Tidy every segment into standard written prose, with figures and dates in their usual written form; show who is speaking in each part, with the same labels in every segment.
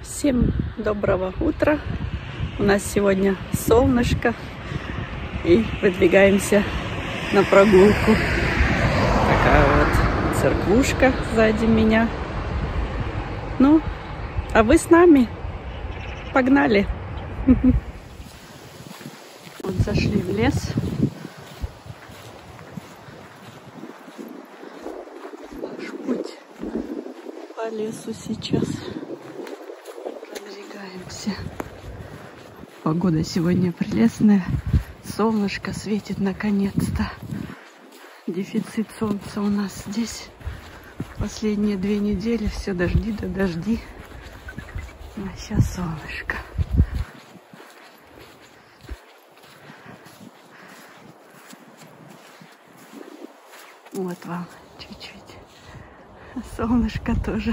Speaker 1: Всем доброго утра. У нас сегодня солнышко. И выдвигаемся на прогулку. Такая вот церквушка сзади меня. Ну, а вы с нами? Погнали! Вот зашли в лес. Наш путь по лесу сейчас. Продвигаемся. Погода сегодня прелестная. Солнышко светит наконец-то. Дефицит солнца у нас здесь. Последние 2 недели все дожди да дожди. А сейчас солнышко. Вот вам чуть-чуть. Солнышко тоже.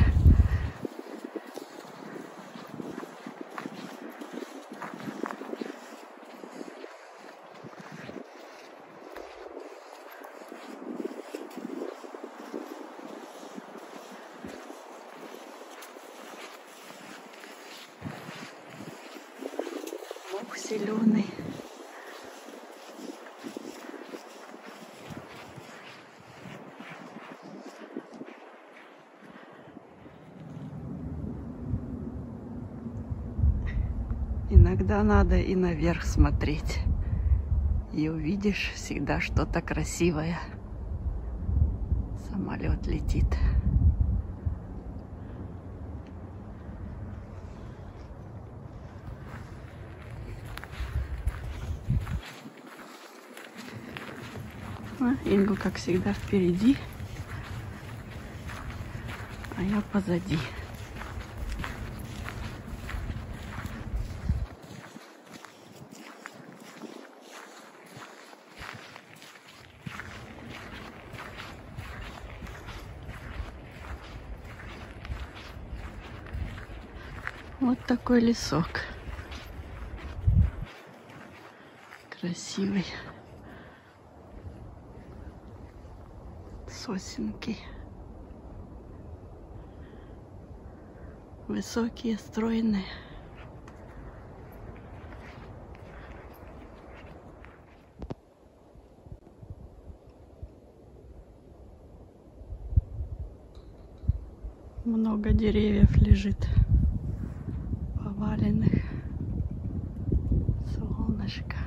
Speaker 1: Мох зеленый. Иногда надо и наверх смотреть, и увидишь всегда что-то красивое. Самолет летит. Ингу, как всегда, впереди, а я позади. Вот такой лесок. Красивый. Сосенки. Высокие, стройные. Много деревьев лежит. Поваленных. Солнышко.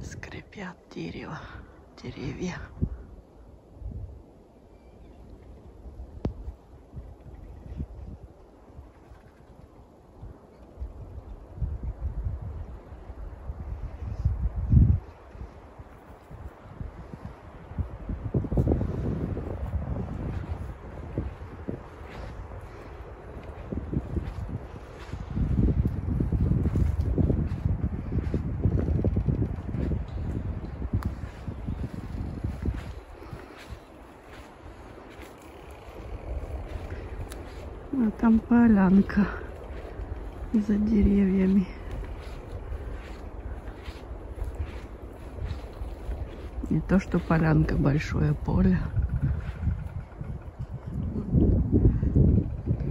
Speaker 1: Скрипят деревья. А там полянка за деревьями. Не то, что полянка, большое поле.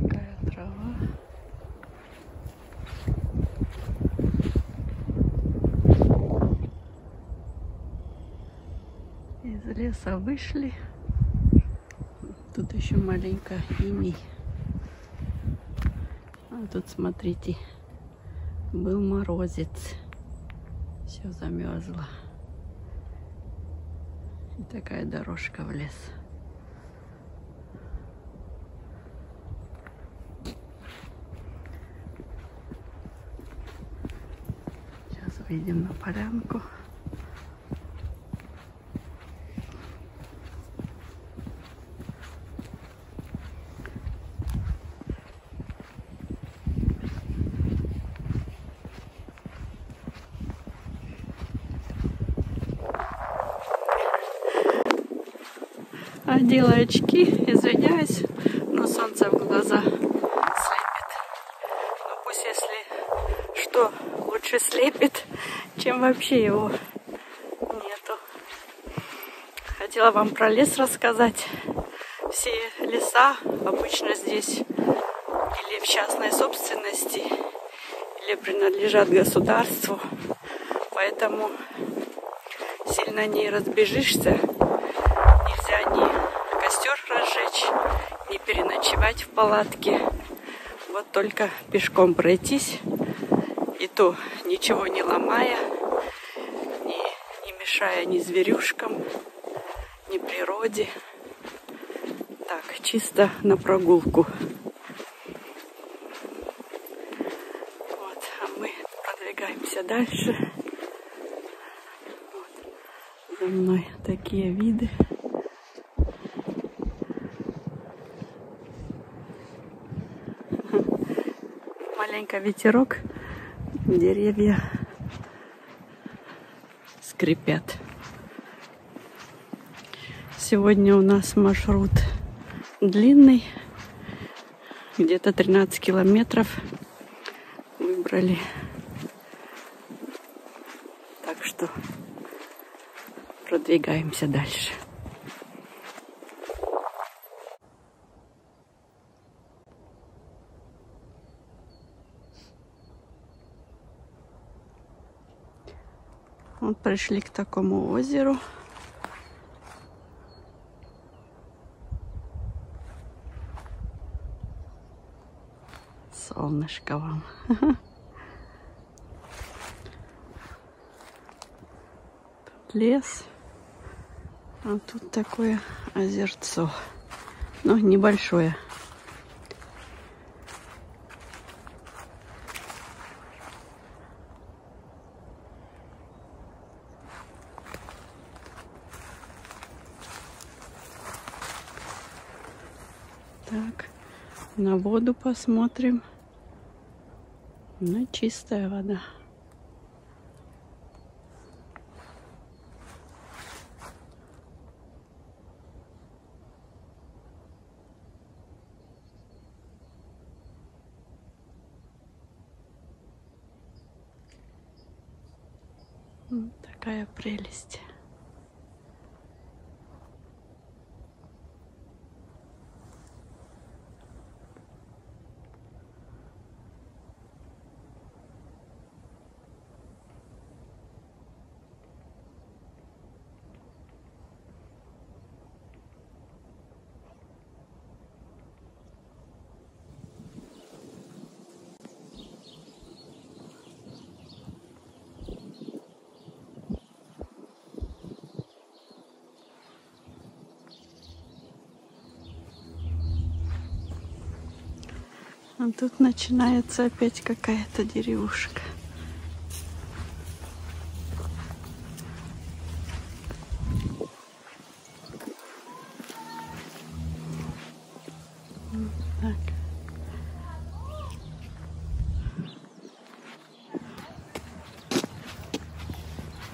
Speaker 1: Какая трава. Из леса вышли. Тут еще маленько иней. А тут, смотрите, был морозец. Все замерзло. И такая дорожка в лес. Сейчас выйдем на полянку. Одела очки, извиняюсь, но солнце в глаза слепит. Ну пусть, если что, лучше слепит, чем вообще его нету. Хотела вам про лес рассказать. все леса обычно здесь или в частной собственности, или принадлежат государству, поэтому сильно не разбежишься. Нельзя ни костер разжечь, ни переночевать в палатке. Вот только пешком пройтись, и то ничего не ломая, не мешая ни зверюшкам, ни природе. Так, чисто на прогулку. Вот, а мы продвигаемся дальше. Вот, за мной такие виды. Маленько ветерок, деревья скрипят. Сегодня у нас маршрут длинный, где-то 13 километров выбрали. Так что продвигаемся дальше. Вот пришли к такому озеру. Солнышко вам. Тут лес. А тут такое озерцо. Но небольшое. Так, на воду посмотрим. Ну, чистая вода. Такая прелесть. А тут начинается опять какая-то деревушка. Так.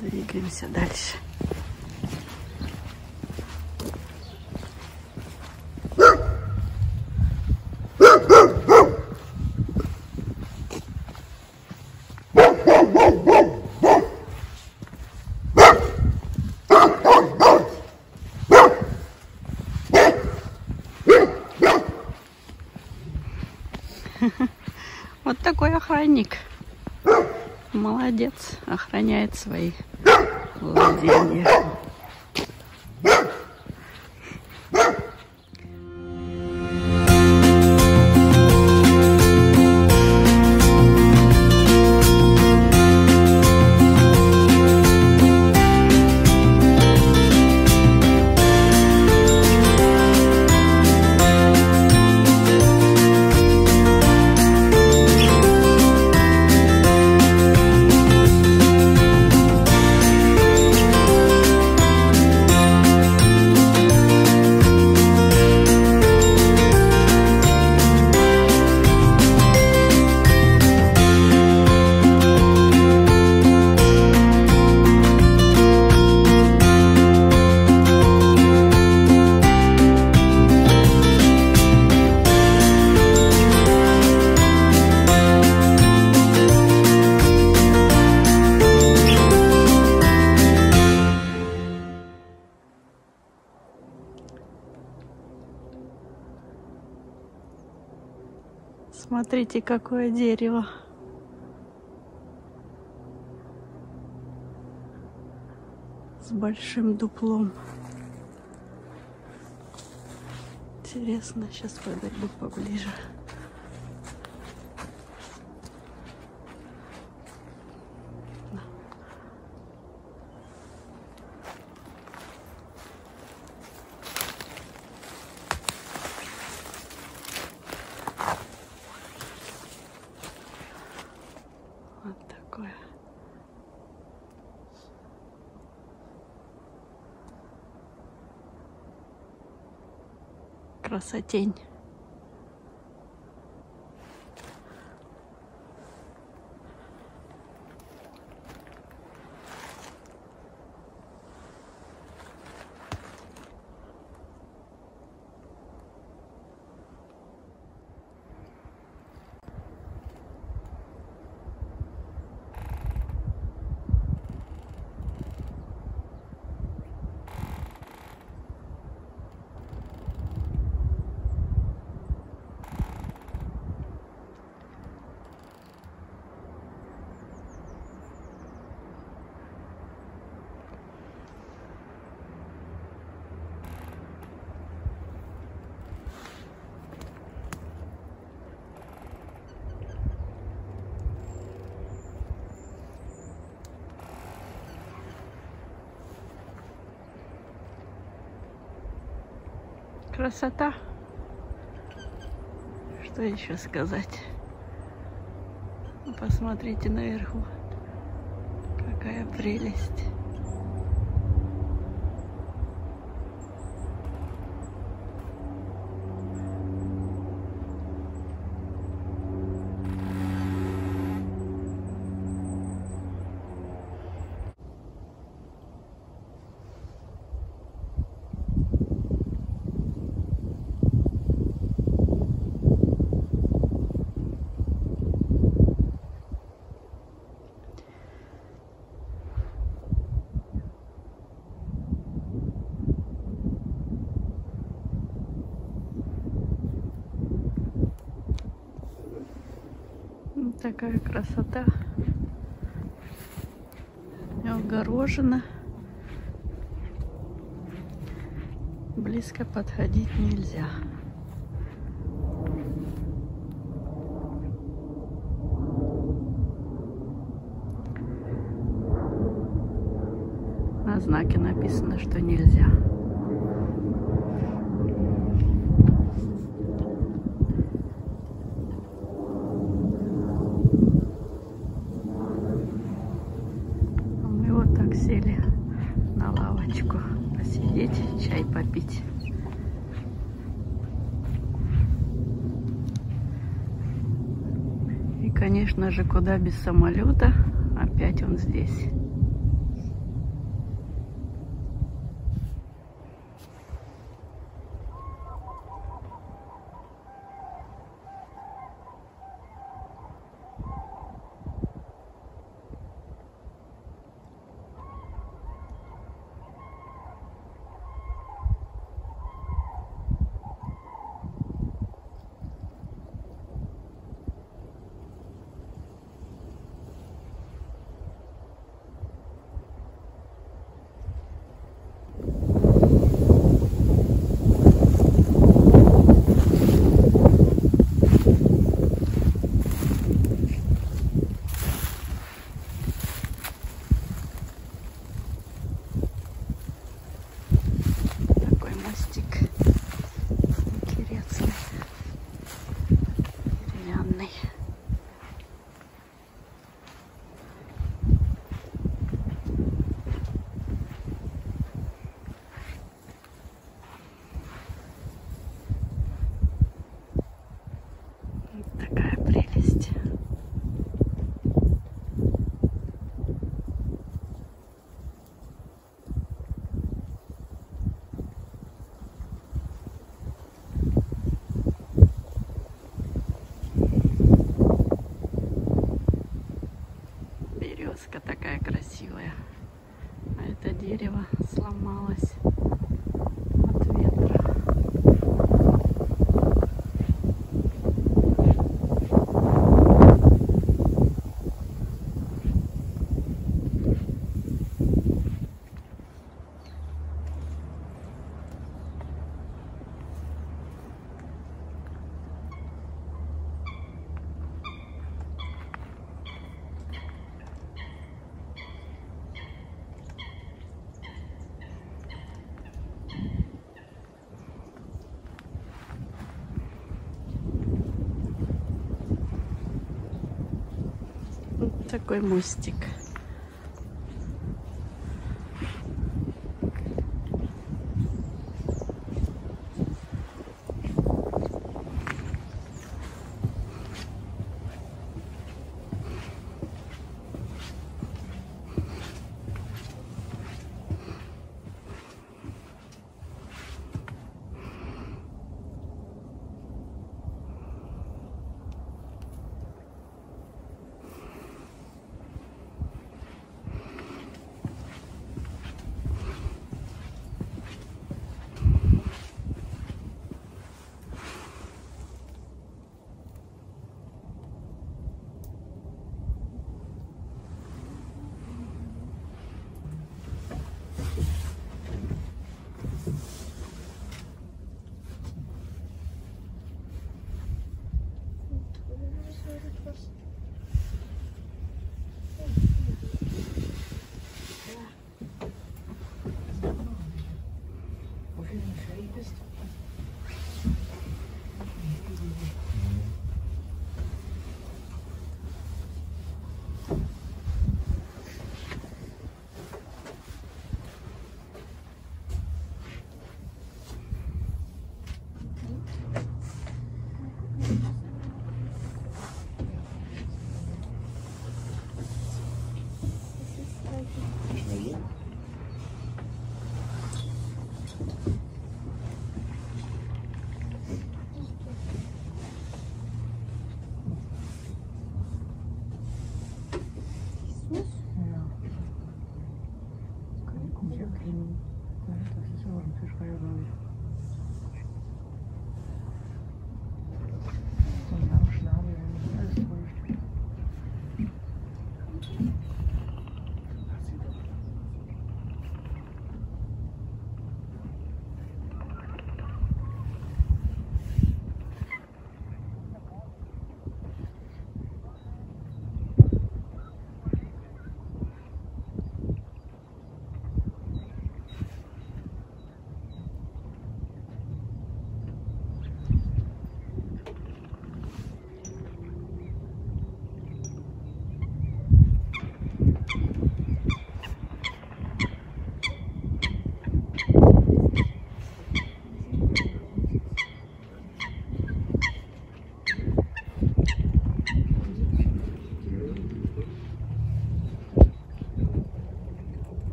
Speaker 1: Двигаемся дальше. Вот такой охранник. Молодец, охраняет свои владения. Смотрите, какое дерево. С большим дуплом. Интересно, сейчас подойду поближе. Вот такое. Красотень. Красота. Что еще сказать? Посмотрите наверху. Какая прелесть. Такая красота. Огорожена. Близко подходить нельзя. На знаке написано, что нельзя. Сели на лавочку посидеть, чай попить. И, конечно же, куда без самолета, опять он здесь. Такая прелесть. Березка такая красивая. А это дерево сломалось от ветра. Такой мостик.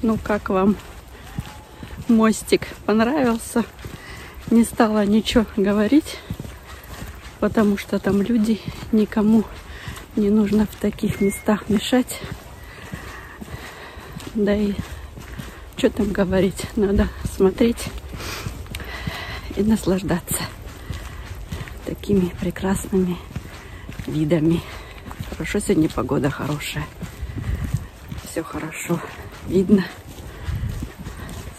Speaker 1: Ну, как вам мостик? Понравился? Не стала ничего говорить, потому что там люди, никому не нужно в таких местах мешать. Да и что там говорить? Надо смотреть и наслаждаться такими прекрасными видами. Хорошо, сегодня погода хорошая. Все хорошо видно,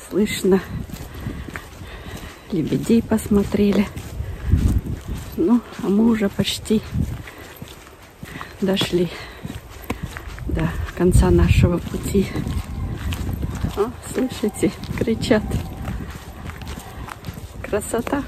Speaker 1: слышно. Лебедей посмотрели. Ну, а мы уже почти дошли до конца нашего пути. О, слышите, кричат. Красота.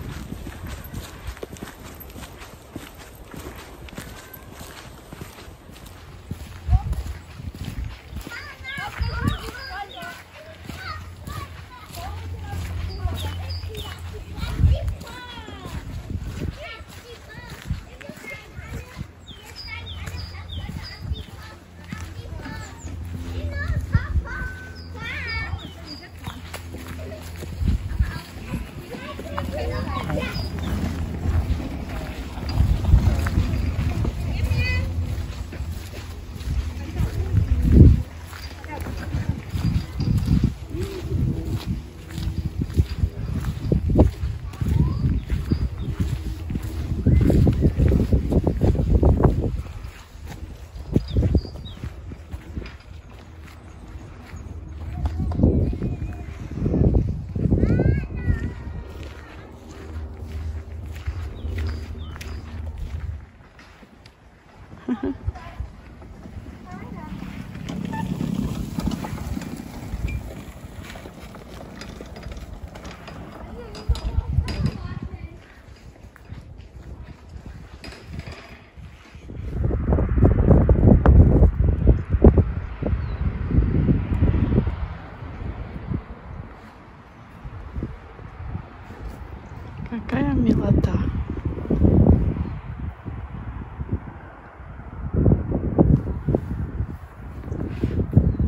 Speaker 1: Какая милота.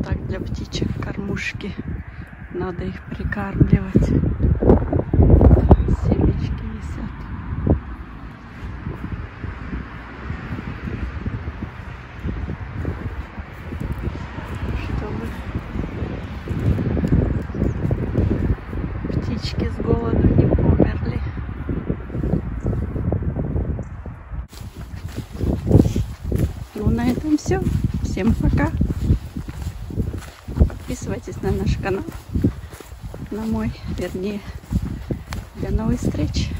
Speaker 1: Так, для птичек кормушки. Надо их прикармливать. Семечки висят. Чтобы птички с голоду не померли. Ну, на этом все. Всем пока. Подписывайтесь на наш канал. На мой, вернее. До новых встреч.